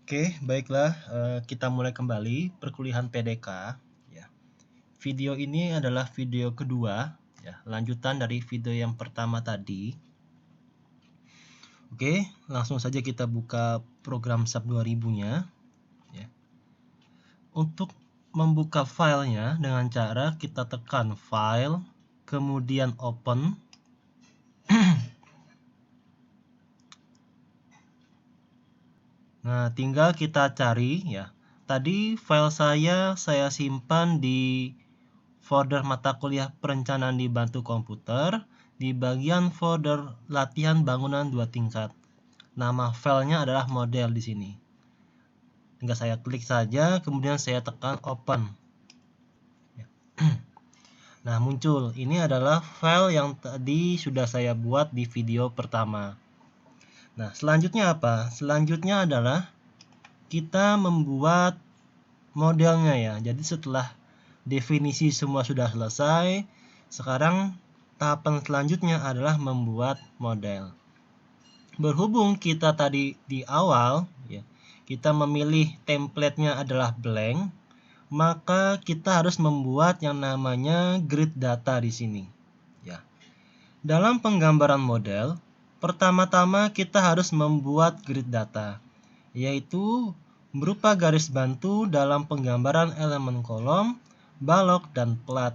Oke, baiklah, kita mulai kembali perkuliahan PDK, ya. Video ini adalah video kedua, ya, lanjutan dari video yang pertama tadi. Oke, langsung saja kita buka program SAP 2000-nya, ya. Untuk membuka filenya dengan cara kita tekan File, kemudian Open. Nah, tinggal kita cari, ya. Tadi file saya simpan di folder mata kuliah perencanaan dibantu komputer di bagian folder latihan bangunan 2 tingkat. Nama filenya adalah model di sini. Tinggal saya klik saja, kemudian saya tekan open. Nah, muncul. Ini adalah file yang tadi sudah saya buat di video pertama. Nah, selanjutnya apa? Selanjutnya adalah kita membuat modelnya ya. Jadi setelah definisi semua sudah selesai, sekarang tahapan selanjutnya adalah membuat model. Berhubung kita tadi di awal ya, kita memilih template-nya adalah blank, maka kita harus membuat yang namanya grid data di sini ya. Dalam penggambaran model, pertama-tama kita harus membuat grid data, yaitu berupa garis bantu dalam penggambaran elemen kolom, balok, dan plat.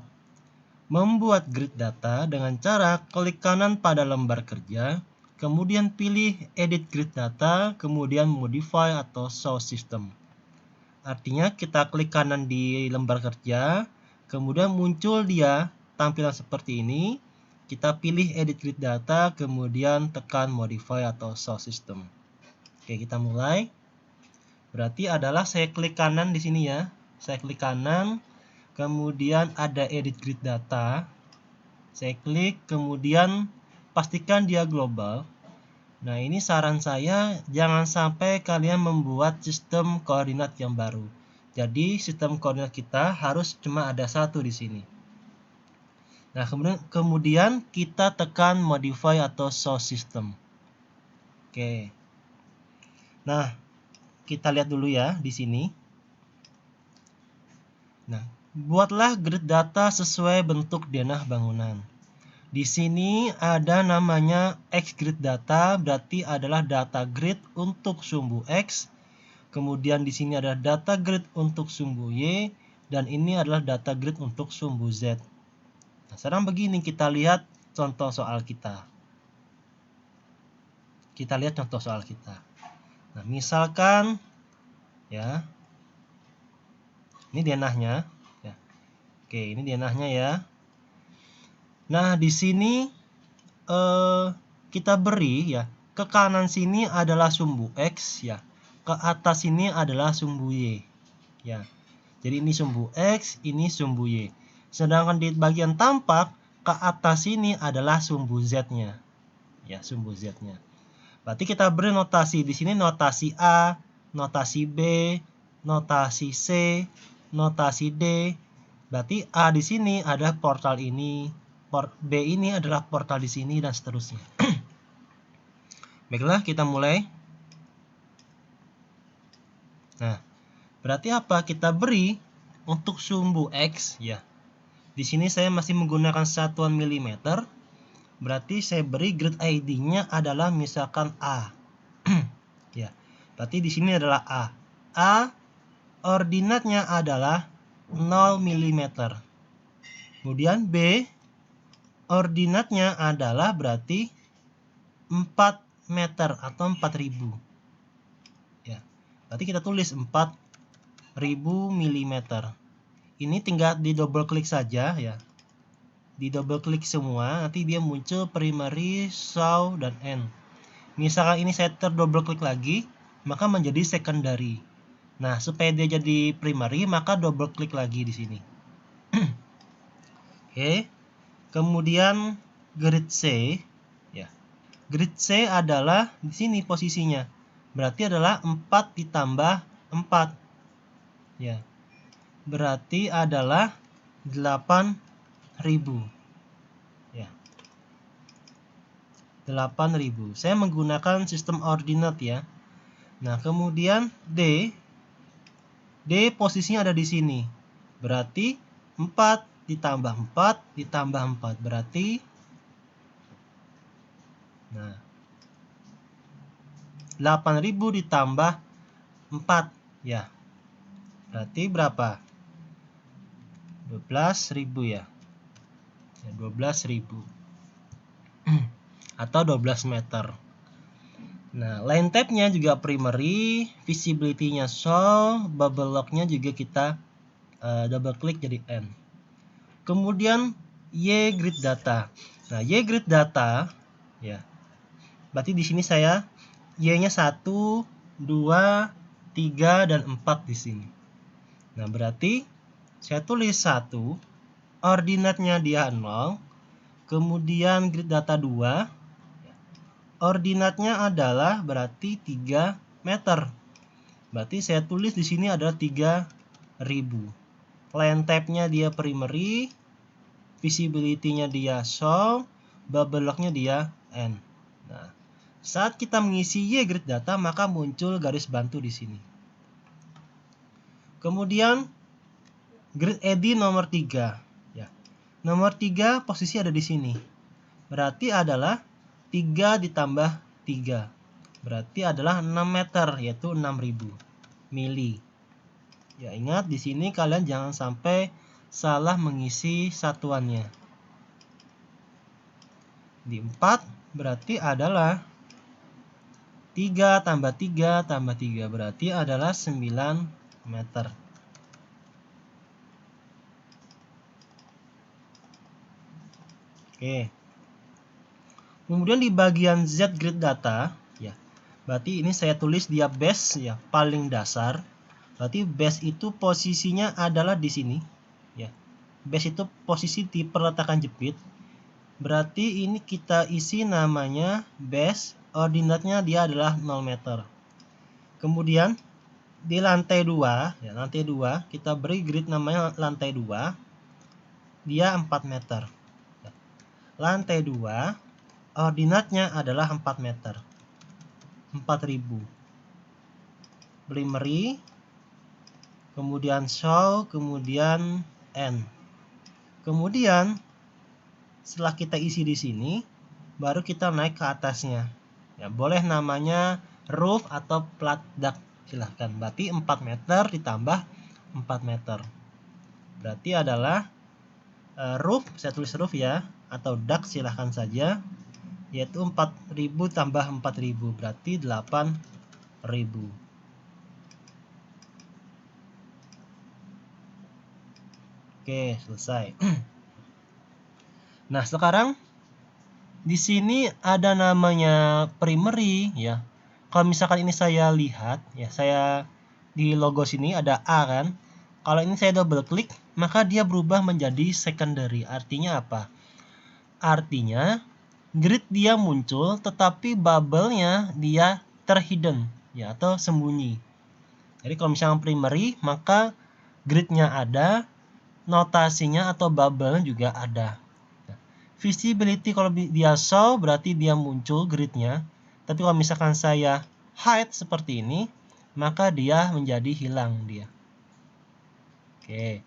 Membuat grid data dengan cara klik kanan pada lembar kerja, kemudian pilih edit grid data, kemudian modify atau show system. Artinya kita klik kanan di lembar kerja, kemudian muncul dia tampilan seperti ini. Kita pilih edit grid data, kemudian tekan modify atau show system. Oke, kita mulai. Berarti adalah saya klik kanan di sini ya. Saya klik kanan, kemudian ada edit grid data. Saya klik, kemudian pastikan dia global. Nah, ini saran saya, jangan sampai kalian membuat sistem koordinat yang baru. Jadi, sistem koordinat kita harus cuma ada satu di sini. Nah, kemudian kita tekan modify atau show system. Oke. Nah, kita lihat dulu ya di sini. Nah, buatlah grid data sesuai bentuk denah bangunan. Di sini ada namanya X grid data, berarti adalah data grid untuk sumbu X. Kemudian di sini ada data grid untuk sumbu Y, dan ini adalah data grid untuk sumbu Z. Nah, sekarang begini, kita lihat contoh soal kita. Nah, misalkan ya, ini denahnya ya. Oke, ini denahnya ya. Nah, di sini kita beri ya, ke kanan sini adalah sumbu X ya, ke atas ini adalah sumbu Y ya. Jadi ini sumbu X, ini sumbu Y. Sedangkan di bagian tampak ke atas ini adalah sumbu Z-nya. Ya, sumbu Z-nya. Berarti kita beri notasi di sini, notasi A, notasi B, notasi C, notasi D. Berarti A di sini adalah portal ini, B ini adalah portal di sini, dan seterusnya. Baiklah, kita mulai. Nah, berarti apa? Kita beri untuk sumbu X ya. Di sini saya masih menggunakan satuan milimeter. Berarti saya beri grid ID-nya adalah misalkan A. Ya. Berarti di sini adalah A. A ordinatnya adalah 0 mm. Kemudian B ordinatnya adalah berarti 4 meter atau 4000. Ya. Berarti kita tulis 4000 mm. Ini tinggal di double klik saja ya. Di double klik semua, nanti dia muncul primary, show, dan end. Misalkan ini saya double klik lagi, maka menjadi secondary. Nah, supaya dia jadi primary, maka double klik lagi di sini. Oke. Kemudian grid C ya. Grid C adalah di sini posisinya. Berarti adalah 4 ditambah 4. Ya. Berarti adalah 8000. Ya. 8000. Saya menggunakan sistem ordinat ya. Nah, kemudian D posisinya ada di sini. Berarti 4 ditambah 4 ditambah 4. Berarti nah 8.000 ditambah 4 ya. Berarti berapa? 12.000 ya. 12.000 atau 12 meter. Nah, line tab-nya juga primary, visibility-nya show, bubble lock-nya juga kita double klik jadi N. Kemudian Y grid data. Nah, Y grid data ya. Berarti di sini saya Y-nya 1, 2, 3 dan 4 di sini. Nah, berarti saya tulis 1, ordinatnya dia 0, kemudian grid data 2, ordinatnya adalah berarti 3 meter. Berarti saya tulis di sini adalah 3.000. Line tab-nya dia primary, visibility-nya dia show, bubble lock-nya dia N. Nah, saat kita mengisi Y grid data maka muncul garis bantu di sini. Kemudian grid edit nomor 3 ya. Nomor 3 posisi ada di sini. Berarti adalah 3 ditambah 3. Berarti adalah 6 meter, yaitu 6.000 mili. Ya, ingat di sini kalian jangan sampai salah mengisi satuannya. Di 4 berarti adalah 3 tambah 3 tambah 3. Berarti adalah 9 meter. Oke. Kemudian di bagian Z grid data ya. Berarti ini saya tulis dia base ya, paling dasar. Berarti base itu posisinya adalah di sini ya. Base itu posisi di peletakan jepit. Berarti ini kita isi namanya base, ordinatnya dia adalah 0 meter. Kemudian di lantai 2 ya, lantai 2 kita beri grid namanya lantai 2. Dia 4 meter. Lantai 2 ordinatnya adalah 4 meter. 4.000. Primary, kemudian show, kemudian N. Kemudian setelah kita isi di sini, baru kita naik ke atasnya. Ya, boleh namanya roof atau plat duct, silahkan. Berarti 4 meter ditambah 4 meter. Berarti adalah roof, saya tulis roof ya, atau duct silahkan saja. Yaitu 4.000 tambah 4.000 berarti 8.000. Oke, selesai. Nah, sekarang di sini ada namanya primary ya. Kalau misalkan ini saya lihat ya, saya di logo sini ada A kan. Kalau ini saya double klik, maka dia berubah menjadi secondary. Artinya apa? Artinya grid dia muncul tetapi bubble-nya dia terhidden ya, atau sembunyi. Jadi kalau misalnya primary maka grid-nya ada, notasinya atau bubble-nya juga ada. Visibility kalau dia show berarti dia muncul grid-nya. Tapi kalau misalkan saya hide seperti ini, maka dia menjadi hilang dia. Oke.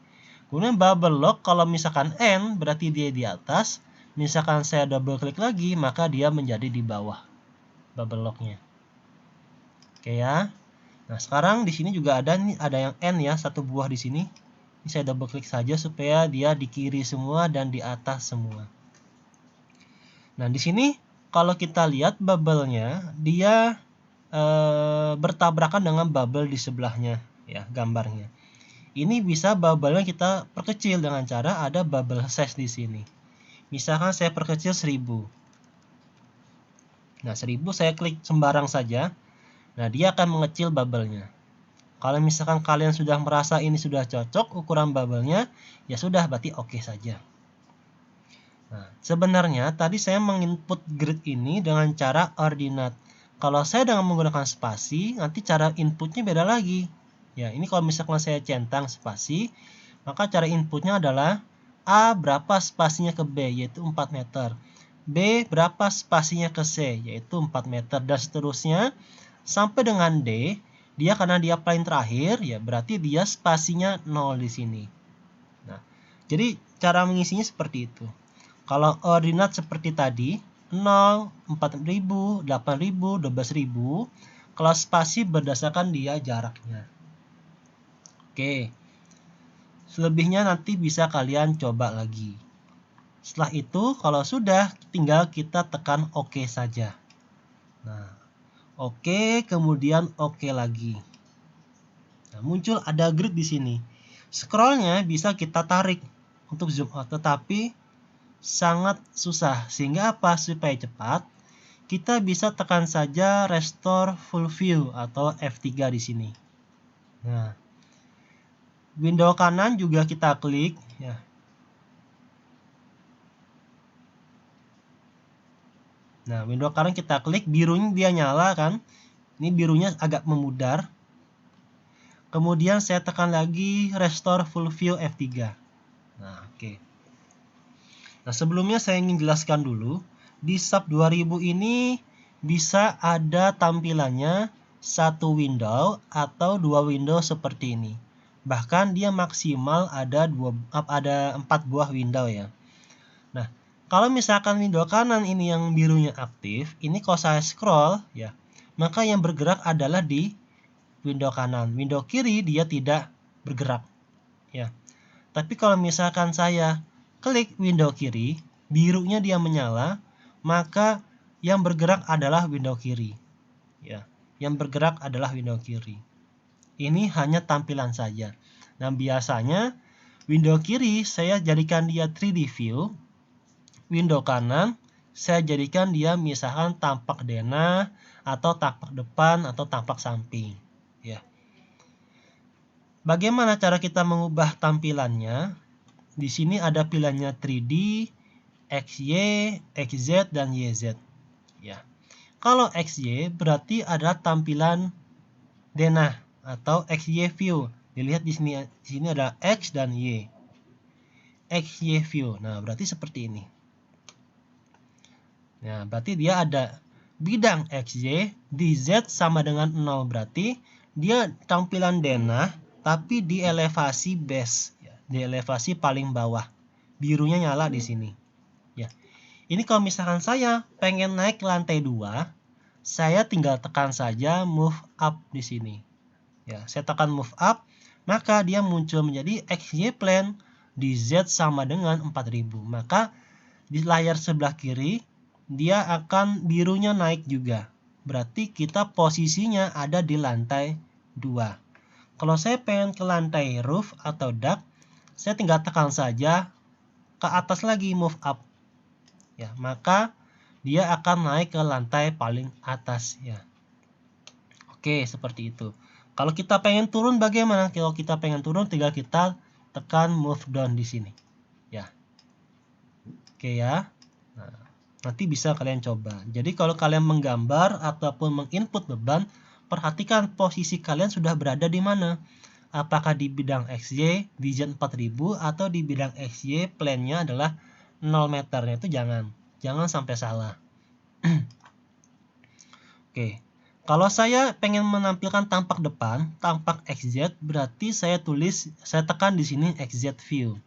Kemudian bubble lock kalau misalkan N berarti dia di atas. Misalkan saya double klik lagi, maka dia menjadi di bawah bubble lock-nya. Oke ya. Nah, sekarang di sini juga ada nih, ada yang N ya, satu buah di sini. Ini saya double klik saja supaya dia di kiri semua dan di atas semua. Nah, di sini kalau kita lihat bubble-nya, dia bertabrakan dengan bubble di sebelahnya ya, gambarnya. Ini bisa bubble-nya kita perkecil dengan cara ada bubble size di sini. Misalkan saya perkecil 1000. Nah, 1000 saya klik sembarang saja. Nah, dia akan mengecil bubble-nya. Kalau misalkan kalian sudah merasa ini sudah cocok ukuran bubble-nya, ya sudah, berarti oke saja. Nah, sebenarnya tadi saya menginput grid ini dengan cara ordinate. Kalau saya dengan menggunakan spasi, nanti cara inputnya beda lagi. Ya, ini kalau misalkan saya centang spasi, maka cara inputnya adalah A berapa spasinya ke B, yaitu 4 meter. B berapa spasinya ke C, yaitu 4 meter. Dan seterusnya, sampai dengan D, dia karena dia paling terakhir, ya berarti dia spasinya 0 di sini. Nah, jadi cara mengisinya seperti itu. Kalau ordinat seperti tadi, 0, 4.000, 8.000, 12.000, kalau spasi berdasarkan dia jaraknya. Oke, selebihnya nanti bisa kalian coba lagi. Setelah itu, kalau sudah, tinggal kita tekan OK saja. Nah, OK, kemudian OK lagi. Nah, muncul ada grid di sini. Scrollnya bisa kita tarik untuk zoom out, tetapi sangat susah. Sehingga apa? Supaya cepat, kita bisa tekan saja Restore Full View atau F3 di sini. Nah, window kanan juga kita klik, ya. Nah, window kanan kita klik, birunya dia nyala kan? Ini birunya agak memudar. Kemudian saya tekan lagi Restore Full View F3. Nah, oke. Nah, sebelumnya saya ingin jelaskan dulu, di SAP 2000 ini bisa ada tampilannya satu window atau dua window seperti ini. Bahkan dia maksimal ada 4 buah window ya. Nah, kalau misalkan window kanan ini yang birunya aktif, ini kalau saya scroll ya, maka yang bergerak adalah di window kanan. Window kiri dia tidak bergerak ya. Tapi kalau misalkan saya klik window kiri, birunya dia menyala, maka yang bergerak adalah window kiri ya. Yang bergerak adalah window kiri. Ini hanya tampilan saja. Nah, biasanya window kiri saya jadikan dia 3D view. Window kanan saya jadikan dia misalkan tampak denah atau tampak depan atau tampak samping ya. Bagaimana cara kita mengubah tampilannya? Di sini ada pilihannya 3D, XY, XZ dan YZ ya. Kalau XY berarti adalah tampilan denah atau XY view. Dilihat di sini ada X dan Y. XY view. Nah, berarti seperti ini. Nah, berarti dia ada bidang XY di Z sama dengan 0. Berarti dia tampilan denah tapi di elevasi base, ya, di elevasi paling bawah. Birunya nyala di sini. Ya. Ini kalau misalkan saya pengen naik ke lantai 2, saya tinggal tekan saja move up di sini. Ya, saya tekan move up, maka dia muncul menjadi XY plane di Z sama dengan 4000. Maka di layar sebelah kiri dia akan birunya naik juga. Berarti kita posisinya ada di lantai 2. Kalau saya pengen ke lantai roof atau duct, saya tinggal tekan saja ke atas lagi move up. Ya, maka dia akan naik ke lantai paling atas ya. Oke, seperti itu. Kalau kita pengen turun bagaimana? Kalau kita pengen turun tinggal kita tekan move down di sini. Ya. Oke ya. Nah, nanti bisa kalian coba. Jadi kalau kalian menggambar ataupun menginput beban, perhatikan posisi kalian sudah berada di mana. Apakah di bidang XY di Z 4000 atau di bidang XY plane-nya adalah 0 meternya, itu jangan sampai salah. Oke. Kalau saya pengen menampilkan tampak depan, tampak XZ, berarti saya tekan di sini XZ view.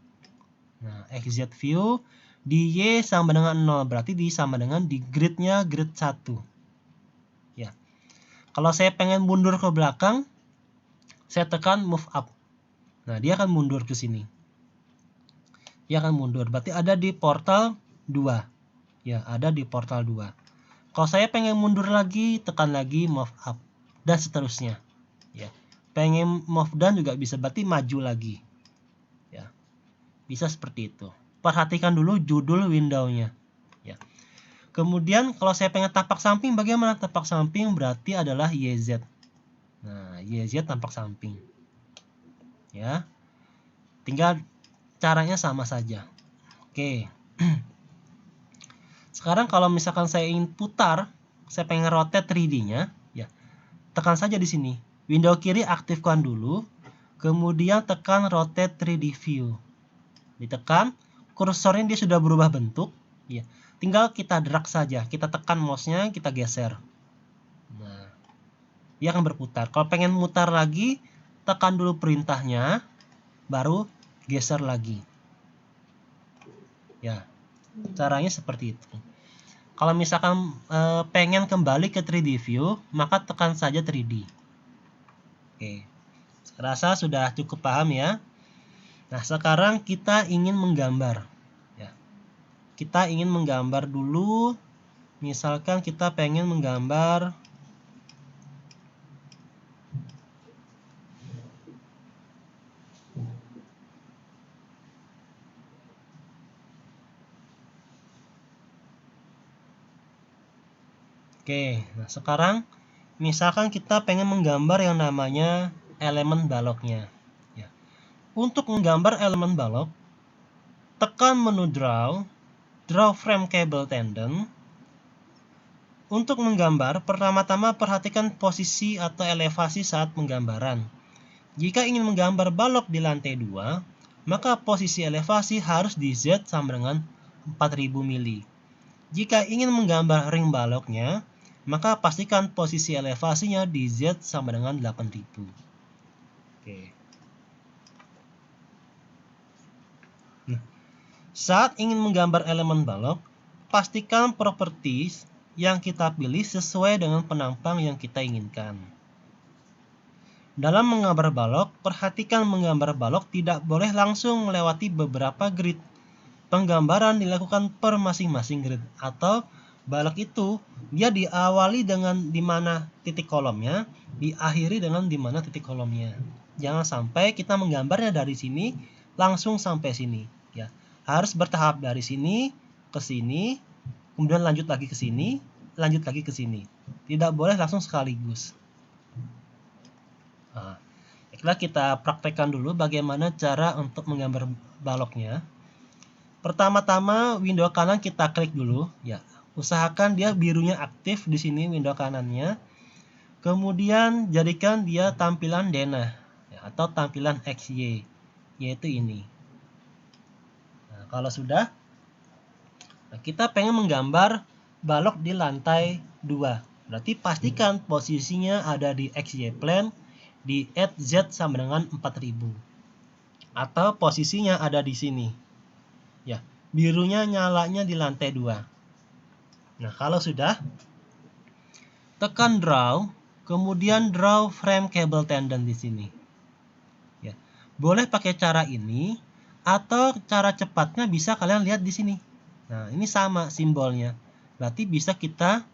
Nah, XZ view di Y sama dengan 0, berarti sama dengan di gridnya grid 1. Ya. Kalau saya pengen mundur ke belakang, saya tekan move up. Nah, dia akan mundur ke sini. Dia akan mundur, berarti ada di portal 2. Ya, ada di portal 2. Kalau saya pengen mundur lagi, tekan lagi move up dan seterusnya. Ya. Pengen move down juga bisa, berarti maju lagi. Ya. Bisa seperti itu. Perhatikan dulu judul window-nya. Ya. Kemudian kalau saya pengen tapak samping, bagaimana? Tapak samping berarti adalah YZ. Nah, YZ tampak samping. Ya. Tinggal caranya sama saja. Oke. Sekarang kalau misalkan saya ingin putar, saya pengen rotate 3D-nya, ya. Tekan saja di sini. Window kiri aktifkan dulu, kemudian tekan rotate 3D view. Ditekan, kursornya dia sudah berubah bentuk, ya. Tinggal kita drag saja, kita tekan mouse-nya, kita geser. Nah, dia akan berputar. Kalau pengen mutar lagi, tekan dulu perintahnya, baru geser lagi. Ya, caranya seperti itu. Kalau misalkan pengen kembali ke 3D view, maka tekan saja 3D. Oke, rasa sudah cukup paham ya. Nah, sekarang kita ingin menggambar. Ya, kita ingin menggambar dulu. Misalkan kita pengen menggambar Oke, nah sekarang misalkan kita pengen menggambar yang namanya elemen baloknya. Ya. Untuk menggambar elemen balok, tekan menu Draw Frame Cable Tendon. Untuk menggambar, pertama-tama perhatikan posisi atau elevasi saat penggambaran. Jika ingin menggambar balok di lantai 2, maka posisi elevasi harus di Z sama dengan 4000 mili. Jika ingin menggambar ring baloknya, maka pastikan posisi elevasinya di Z sama dengan 8000. Oke. Nah, saat ingin menggambar elemen balok, pastikan properties yang kita pilih sesuai dengan penampang yang kita inginkan. Dalam menggambar balok, perhatikan menggambar balok tidak boleh langsung melewati beberapa grid. Penggambaran dilakukan per masing-masing grid, atau balok itu dia diawali dengan di mana titik kolomnya, diakhiri dengan di mana titik kolomnya. Jangan sampai kita menggambarnya dari sini langsung sampai sini, ya. Harus bertahap dari sini ke sini, kemudian lanjut lagi ke sini, lanjut lagi ke sini. Tidak boleh langsung sekaligus. Nah, baiklah, kita praktekkan dulu bagaimana cara untuk menggambar baloknya. Pertama-tama window kanan kita klik dulu, ya. Usahakan dia birunya aktif di sini window kanannya. Kemudian jadikan dia tampilan denah, ya, atau tampilan XY, yaitu ini. Nah, kalau sudah, kita pengen menggambar balok di lantai 2. Berarti pastikan posisinya ada di XY plane di Z sama dengan 4000. Atau posisinya ada di sini. Ya, birunya nyalanya di lantai 2. Nah, kalau sudah, tekan draw, kemudian draw frame cable tendon di sini. Ya, boleh pakai cara ini atau cara cepatnya bisa kalian lihat di sini. Nah, ini sama simbolnya. Berarti bisa kita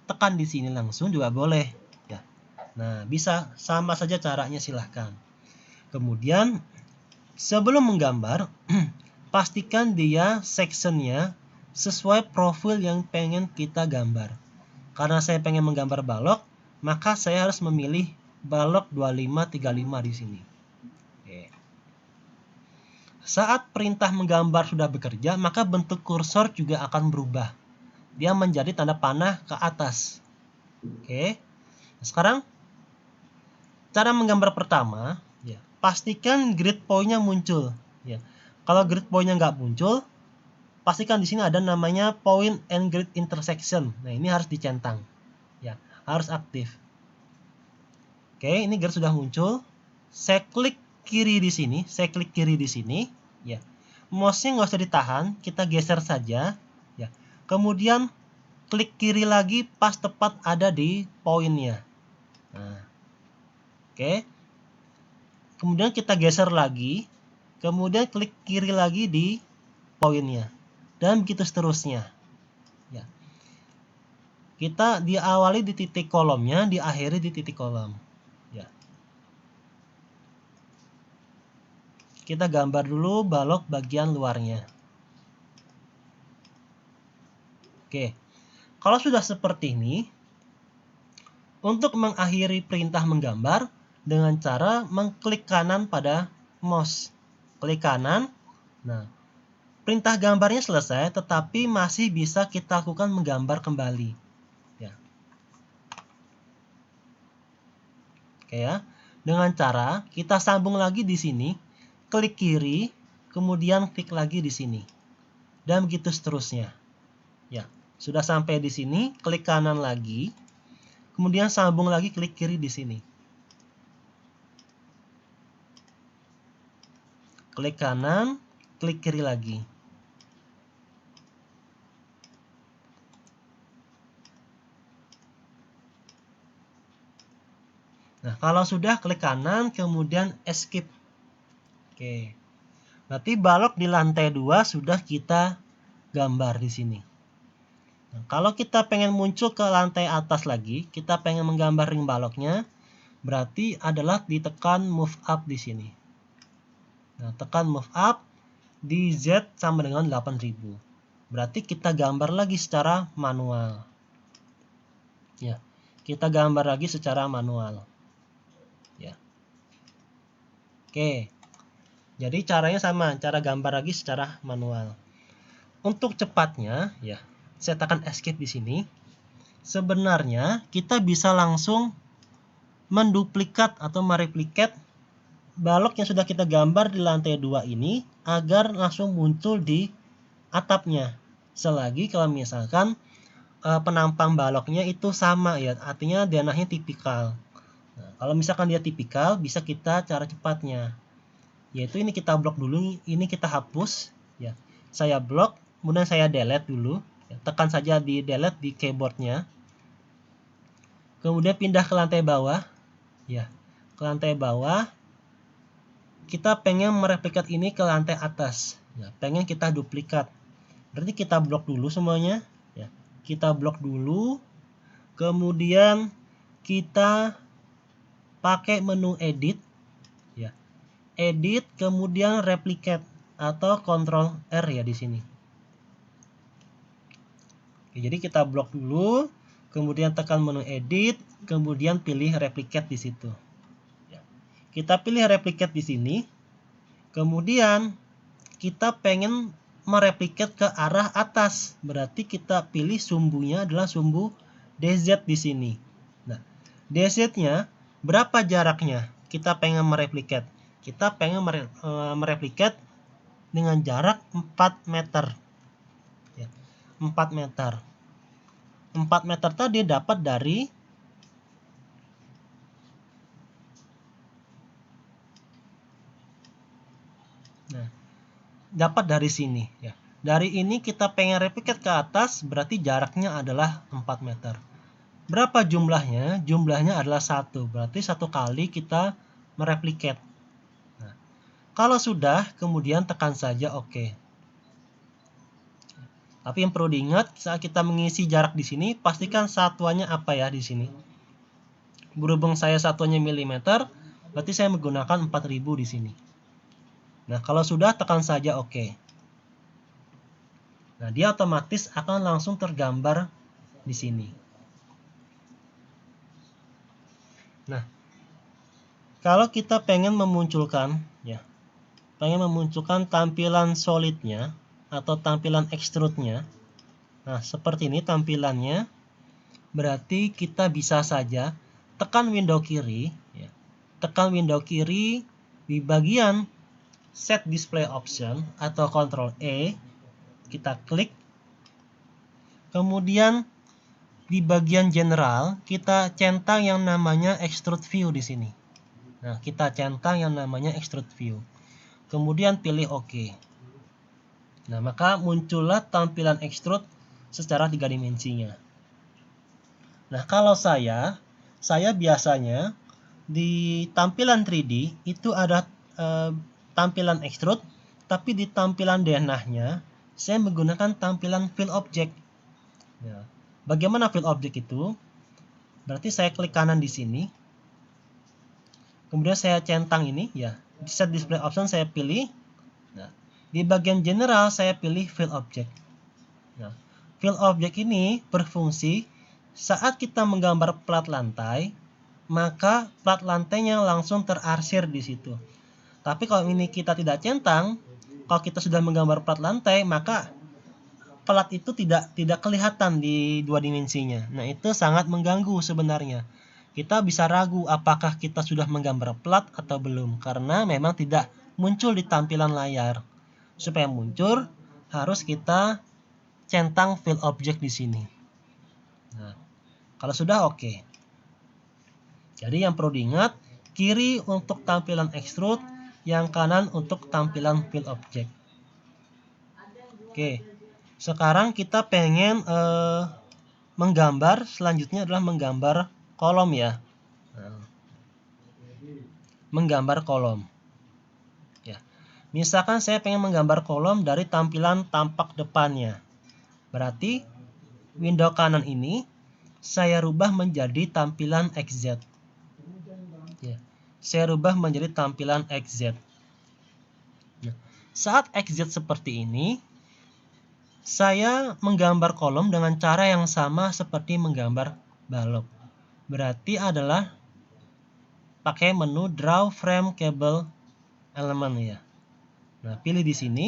tekan di sini langsung juga boleh. Ya. Nah, bisa sama saja caranya, silahkan. Kemudian sebelum menggambar, pastikan dia sectionnya sesuai profil yang pengen kita gambar. Karena saya pengen menggambar balok, maka saya harus memilih balok 2535 di sini. Oke. Saat perintah menggambar sudah bekerja, maka bentuk kursor juga akan berubah. Dia menjadi tanda panah ke atas. Oke. Sekarang cara menggambar pertama, ya, pastikan grid point-nya muncul. Ya. Kalau grid point-nya nggak muncul, pastikan di sini ada namanya point and grid intersection. Nah, ini harus dicentang. Ya, harus aktif. Oke, ini grid sudah muncul. Saya klik kiri di sini, ya. Mouse-nya nggak usah ditahan, kita geser saja, ya. Kemudian klik kiri lagi pas tepat ada di poinnya. Nah, oke. Kemudian kita geser lagi, kemudian klik kiri lagi di poinnya. Dan begitu seterusnya. Ya. Kita diawali di titik kolomnya, diakhiri di titik kolom. Ya. Kita gambar dulu balok bagian luarnya. Oke. Kalau sudah seperti ini, untuk mengakhiri perintah menggambar dengan cara mengklik kanan pada mouse. Klik kanan. Nah, perintah gambarnya selesai, tetapi masih bisa kita lakukan menggambar kembali. Ya. Oke ya. Dengan cara kita sambung lagi di sini, klik kiri, kemudian klik lagi di sini. Dan begitu seterusnya. Ya, sudah sampai di sini, klik kanan lagi. kemudian sambung lagi klik kiri di sini. Klik kanan, klik kiri lagi. Nah, kalau sudah klik kanan, kemudian escape. Oke. Berarti balok di lantai 2 sudah kita gambar di sini. Nah, kalau kita pengen muncul ke lantai atas lagi, kita pengen menggambar ring baloknya, berarti adalah ditekan move up di sini. Nah, tekan move up di Z sama dengan 8000. Berarti kita gambar lagi secara manual. Ya, kita gambar lagi secara manual. Ya. Oke. Jadi caranya sama, cara gambar lagi secara manual. Untuk cepatnya, ya, saya tekan escape di sini. Sebenarnya kita bisa langsung menduplikat atau mereplikat balok yang sudah kita gambar di lantai 2 ini agar langsung muncul di atapnya. Selagi kalau misalkan penampang baloknya itu sama, ya, artinya denahnya tipikal. Nah, kalau misalkan dia tipikal, bisa kita cara cepatnya, yaitu ini kita blok dulu, ini kita hapus, ya. Saya blok, kemudian saya delete dulu, ya. Tekan saja di delete di keyboardnya, kemudian pindah ke lantai bawah, ya, ke lantai bawah. Kita pengen mereplikat ini ke lantai atas, ya, pengen kita duplikat, berarti kita blok dulu semuanya, ya. Kita blok dulu, kemudian kita pakai menu edit, ya, edit, kemudian replicate atau Ctrl R, ya, di sini. Oke, jadi kita blok dulu, kemudian tekan menu edit, kemudian pilih replicate di situ. Ya. Kita pilih replicate di sini, kemudian kita pengen mereplikat ke arah atas, berarti kita pilih sumbunya adalah sumbu DZ di sini. Nah, DZ-nya berapa jaraknya? Kita pengen mereplikat. Kita pengen mereplikat dengan jarak 4 meter. Ya, 4 meter. 4 meter tadi dapat dari sini, ya. Dari ini kita pengen replikat ke atas, berarti jaraknya adalah 4 meter. Berapa jumlahnya? Jumlahnya adalah 1, berarti 1 kali kita mereplikat. Nah, kalau sudah, kemudian tekan saja OK. Tapi yang perlu diingat, saat kita mengisi jarak di sini, pastikan satuannya apa, ya, di sini. Berhubung saya satuannya milimeter, berarti saya menggunakan 4000 di sini. Nah, kalau sudah, tekan saja OK. Nah, dia otomatis akan langsung tergambar di sini. Nah, kalau kita pengen memunculkan, ya, pengen memunculkan tampilan solidnya atau tampilan extrude-nya, nah, seperti ini tampilannya, berarti kita bisa saja tekan window kiri, ya, tekan window kiri di bagian set display option atau Ctrl E, kita klik, kemudian di bagian general kita centang yang namanya extrude view di sini. Nah, kita centang yang namanya extrude view. Kemudian pilih OK. Nah, maka muncullah tampilan extrude secara 3 dimensinya. Nah, kalau saya biasanya di tampilan 3D itu ada tampilan extrude, tapi di tampilan denahnya saya menggunakan tampilan fill object. Ya. Bagaimana fill object itu? Berarti saya klik kanan di sini, kemudian saya centang ini, ya, di set display option saya pilih. Nah, di bagian general saya pilih fill object. Nah, fill object ini berfungsi saat kita menggambar plat lantai, maka plat lantainya langsung terarsir di situ. Tapi kalau ini kita tidak centang, kalau kita sudah menggambar plat lantai, maka plat itu tidak kelihatan di 2 dimensinya. Nah, itu sangat mengganggu sebenarnya. Kita bisa ragu apakah kita sudah menggambar plat atau belum, karena memang tidak muncul di tampilan layar. Supaya muncul, harus kita centang fill object di sini. Nah, kalau sudah OK. Jadi yang perlu diingat, kiri untuk tampilan extrude, yang kanan untuk tampilan fill object. Oke, sekarang kita pengen menggambar, selanjutnya adalah menggambar kolom ya. Nah, menggambar kolom. Ya. Misalkan saya pengen menggambar kolom dari tampilan tampak depannya. Berarti window kanan ini saya rubah menjadi tampilan XZ. Ya. Saya rubah menjadi tampilan XZ. Nah, saat XZ seperti ini, saya menggambar kolom dengan cara yang sama seperti menggambar balok. Berarti adalah pakai menu Draw Frame Cable Element ya. Nah, pilih di sini.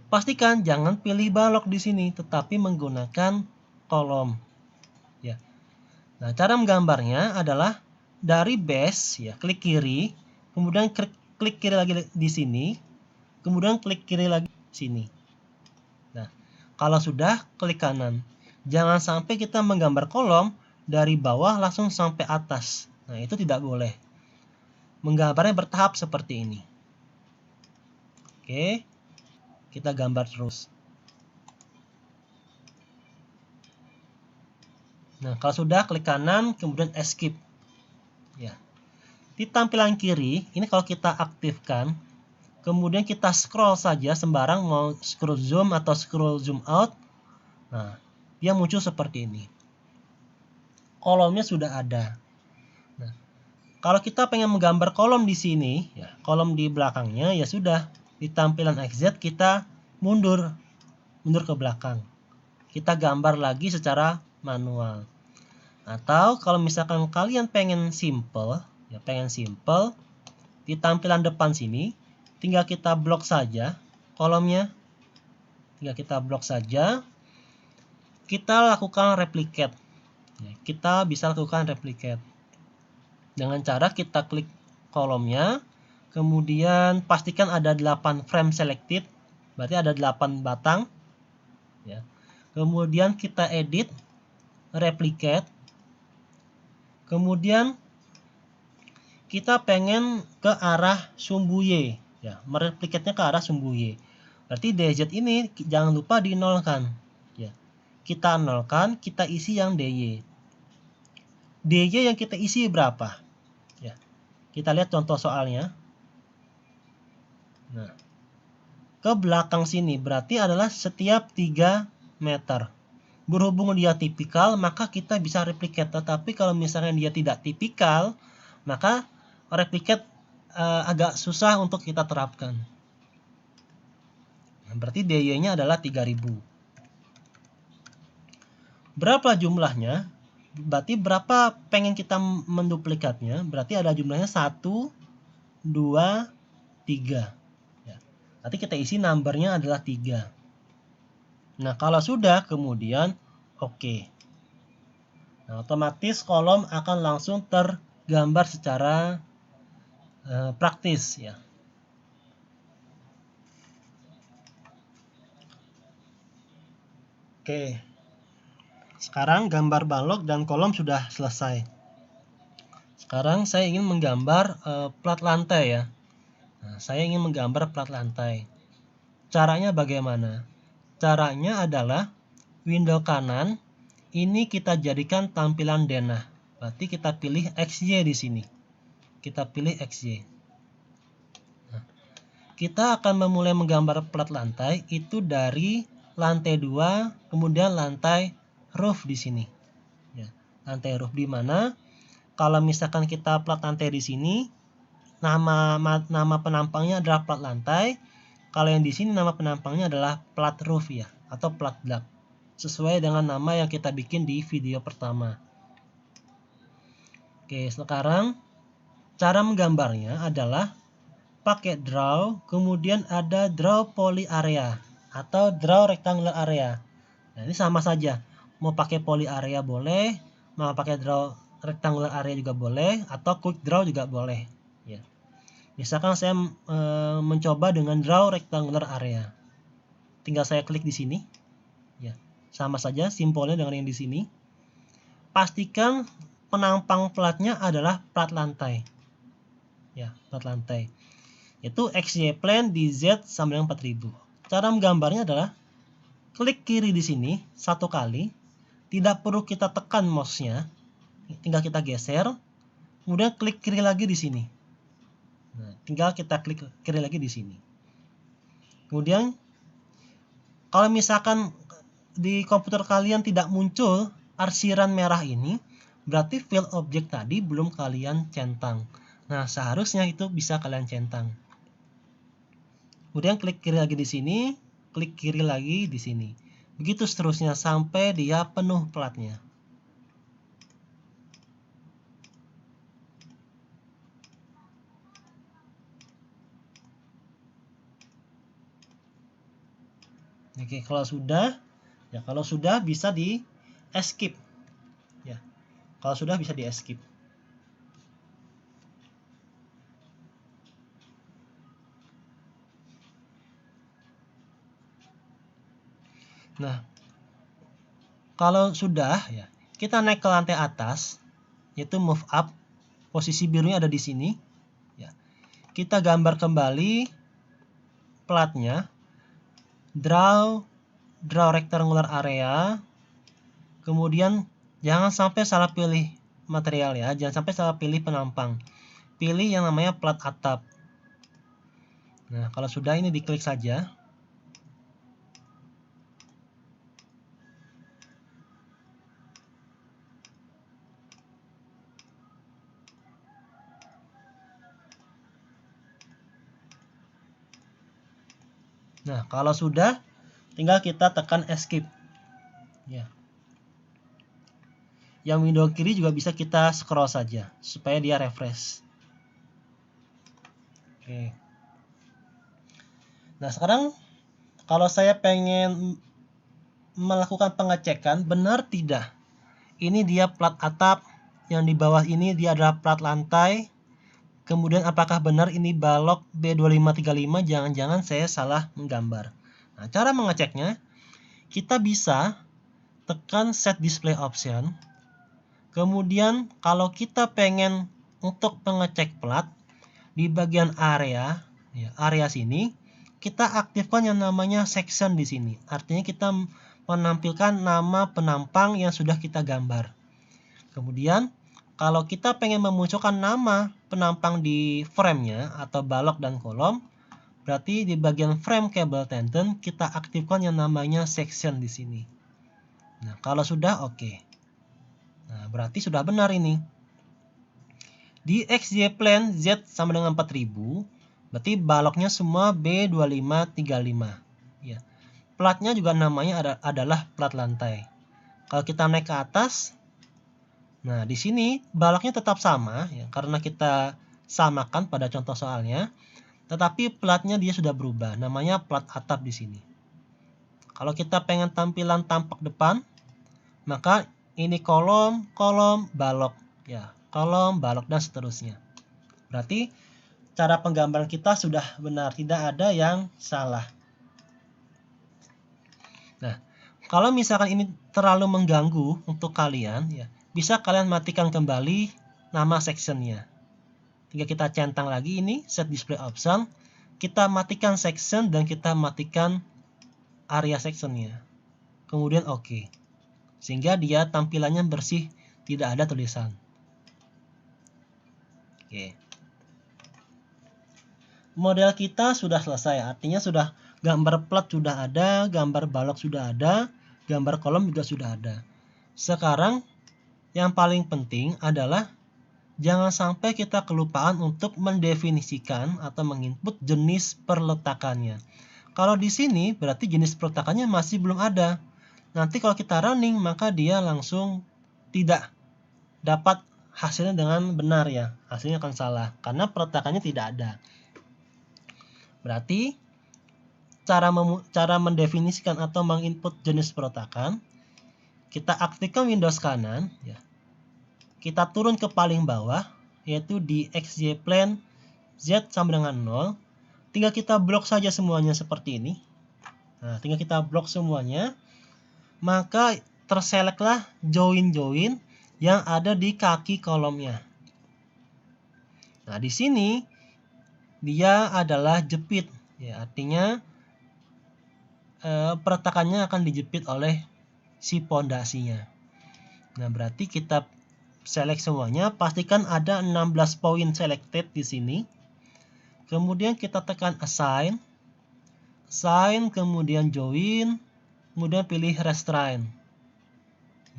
Pastikan jangan pilih balok di sini, tetapi menggunakan kolom. Ya. Nah, cara menggambarnya adalah dari base ya, klik kiri, kemudian klik kiri lagi di sini, kemudian klik kiri lagi di sini. Nah, kalau sudah klik kanan. Jangan sampai kita menggambar kolom dari bawah langsung sampai atas. Nah, itu tidak boleh. Menggambarnya bertahap seperti ini. Oke. Kita gambar terus. Nah, kalau sudah klik kanan, kemudian escape. Ya. Di tampilan kiri, ini kalau kita aktifkan, kemudian kita scroll saja sembarang, mau scroll zoom atau scroll zoom out. Nah, dia muncul seperti ini. Kolomnya sudah ada. Nah, kalau kita pengen menggambar kolom di sini, ya, kolom di belakangnya, ya sudah. Di tampilan XZ kita mundur ke belakang. Kita gambar lagi secara manual. Atau kalau misalkan kalian pengen simple, ya pengen simple, di tampilan depan sini tinggal kita blok saja kolomnya. Tinggal kita blok saja. Kita lakukan replicate. Ya, kita bisa lakukan replicate. Dengan cara kita klik kolomnya, kemudian pastikan ada 8 frame selected, berarti ada 8 batang. Ya. Kemudian kita edit, replicate. Kemudian kita pengen ke arah sumbu Y, ya, mereplikatnya ke arah sumbu Y. Berarti DZ ini jangan lupa dinolkan. Ya. Kita nolkan, kita isi yang DY. DY yang kita isi berapa? Ya. Kita lihat contoh soalnya. Nah, ke belakang sini berarti adalah setiap 3 meter. Berhubung dia tipikal, maka kita bisa replicate. Tetapi kalau misalnya dia tidak tipikal, maka replicate agak susah untuk kita terapkan. Nah, berarti DY-nya adalah 3000. Berapa jumlahnya? Berarti berapa pengen kita menduplikatnya? Berarti ada jumlahnya 1, 2, 3. Ya. Nanti kita isi numbernya adalah 3. Nah, kalau sudah, kemudian oke. Nah, otomatis kolom akan langsung tergambar secara praktis ya. Oke. Sekarang gambar balok dan kolom sudah selesai. Sekarang saya ingin menggambar plat lantai ya. Nah, saya ingin menggambar plat lantai. Caranya bagaimana? Caranya adalah window kanan ini kita jadikan tampilan denah. Berarti kita pilih XY di sini. Kita pilih XY. Nah, kita akan memulai menggambar plat lantai itu dari lantai 2, kemudian lantai roof di sini. Ya, lantai roof di mana? Kalau misalkan kita plat lantai di sini, nama penampangnya adalah plat lantai. Kalau yang di sini nama penampangnya adalah plat roof ya, atau plat black. Sesuai dengan nama yang kita bikin di video pertama. Oke, sekarang cara menggambarnya adalah pakai draw, kemudian ada draw poly area atau draw rectangular area. Nah, ini sama saja. Mau pakai poly area boleh, mau pakai draw rectangular area juga boleh, atau quick draw juga boleh. Ya. Misalkan saya mencoba dengan draw rectangular area. Tinggal saya klik di sini. Ya. Sama saja simbolnya dengan yang di sini. Pastikan penampang platnya adalah plat lantai. Ya, plat lantai. Itu XY plane di Z sama dengan 4000. Cara menggambarnya adalah klik kiri di sini satu kali, tidak perlu kita tekan mouse-nya, tinggal kita geser, kemudian klik kiri lagi di sini. Nah, tinggal kita klik kiri lagi di sini. Kemudian kalau misalkan di komputer kalian tidak muncul arsiran merah ini, berarti file objek tadi belum kalian centang. Nah, seharusnya itu bisa kalian centang. Kemudian klik kiri lagi di sini, klik kiri lagi di sini. Begitu seterusnya sampai dia penuh platnya. Oke, kalau sudah bisa di escape. Ya. Kalau sudah bisa di escape. Nah, kalau sudah ya, kita naik ke lantai atas, yaitu move up. Posisi birunya ada di sini. Ya. Kita gambar kembali platnya. Draw rectangular area. Kemudian jangan sampai salah pilih material ya, jangan sampai salah pilih penampang. Pilih yang namanya plat atap. Nah, kalau sudah ini diklik saja. Nah, kalau sudah, tinggal kita tekan escape. Ya. Yang window kiri juga bisa kita scroll saja, supaya dia refresh. Oke. Nah, sekarang kalau saya pengen melakukan pengecekan, benar tidak? Ini dia plat atap, yang di bawah ini dia adalah plat lantai. Kemudian apakah benar ini balok B2535? Jangan-jangan saya salah menggambar. Nah, cara mengeceknya, kita bisa tekan set display option. Kemudian kalau kita pengen untuk pengecek plat, di bagian area, ya, area sini, kita aktifkan yang namanya section di sini. Artinya kita menampilkan nama penampang yang sudah kita gambar. Kemudian kalau kita pengen memunculkan nama penampang di frame-nya atau balok dan kolom, berarti di bagian frame cable tendon kita aktifkan yang namanya section di sini. Nah, kalau sudah oke. Nah, berarti sudah benar ini. Di XY plane Z sama dengan 4000, berarti baloknya semua B2535. Ya. Platnya juga namanya adalah plat lantai. Kalau kita naik ke atas, nah, di sini baloknya tetap sama ya, karena kita samakan pada contoh soalnya, tetapi platnya dia sudah berubah, namanya plat atap di sini. Kalau kita pengen tampilan tampak depan, maka ini kolom, balok ya, kolom, balok dan seterusnya. Berarti cara penggambaran kita sudah benar, tidak ada yang salah. Nah, kalau misalkan ini terlalu mengganggu untuk kalian ya, bisa kalian matikan kembali nama sectionnya. Tinggal kita centang lagi ini set display option, kita matikan section dan kita matikan area sectionnya. Kemudian oke. Sehingga dia tampilannya bersih, tidak ada tulisan. Oke. Model kita sudah selesai, artinya sudah gambar plat sudah ada, gambar balok sudah ada, gambar kolom juga sudah ada. Sekarang yang paling penting adalah jangan sampai kita kelupaan untuk mendefinisikan atau menginput jenis perletakannya. Kalau di sini berarti jenis perletakannya masih belum ada. Nanti kalau kita running maka dia langsung tidak dapat hasilnya dengan benar ya. Hasilnya akan salah karena perletakannya tidak ada. Berarti cara mendefinisikan atau menginput jenis perletakan, kita aktifkan Windows kanan ya. Kita turun ke paling bawah, yaitu di XY plane Z sama dengan 0. Tinggal kita blok saja semuanya seperti ini. Nah, tinggal kita blok semuanya. Maka terseleklah join yang ada di kaki kolomnya. Nah, di sini dia adalah jepit, ya, artinya peretakannya akan dijepit oleh si pondasinya. Nah, berarti kita select semuanya, pastikan ada 16 poin selected di sini. Kemudian kita tekan assign, kemudian join, kemudian pilih restrain.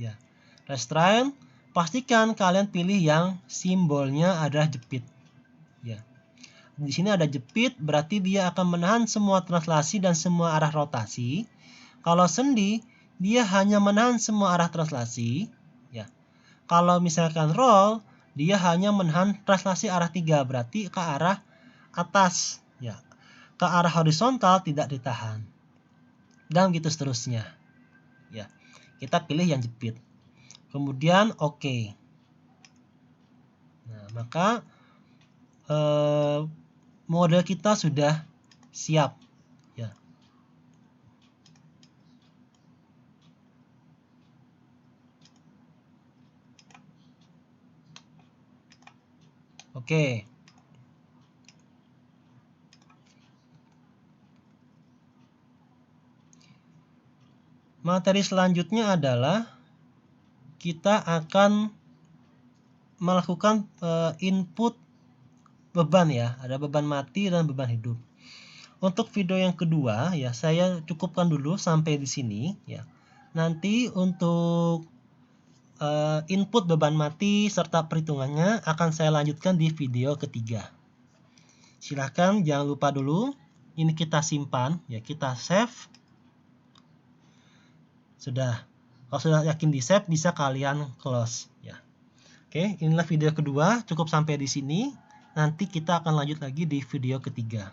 Ya, restrain, pastikan kalian pilih yang simbolnya ada jepit. Ya. Di sini ada jepit, berarti dia akan menahan semua translasi dan semua arah rotasi. Kalau sendi, dia hanya menahan semua arah translasi. Ya. Kalau misalkan roll, dia hanya menahan translasi arah 3, berarti ke arah atas. Ya. Ke arah horizontal tidak ditahan. Dan gitu seterusnya. Ya. Kita pilih yang jepit. Kemudian oke. Nah, maka model kita sudah siap, ya. Oke. Materi selanjutnya adalah kita akan melakukan input beban, ya. Ada beban mati dan beban hidup. Untuk video yang kedua, ya, saya cukupkan dulu sampai di sini, ya. Nanti untuk input beban mati serta perhitungannya akan saya lanjutkan di video ketiga. Silahkan jangan lupa dulu, ini kita simpan, ya, kita save. Sudah. Kalau sudah yakin di save, bisa kalian close, ya. Oke, inilah video kedua, cukup sampai di sini. Nanti kita akan lanjut lagi di video ketiga.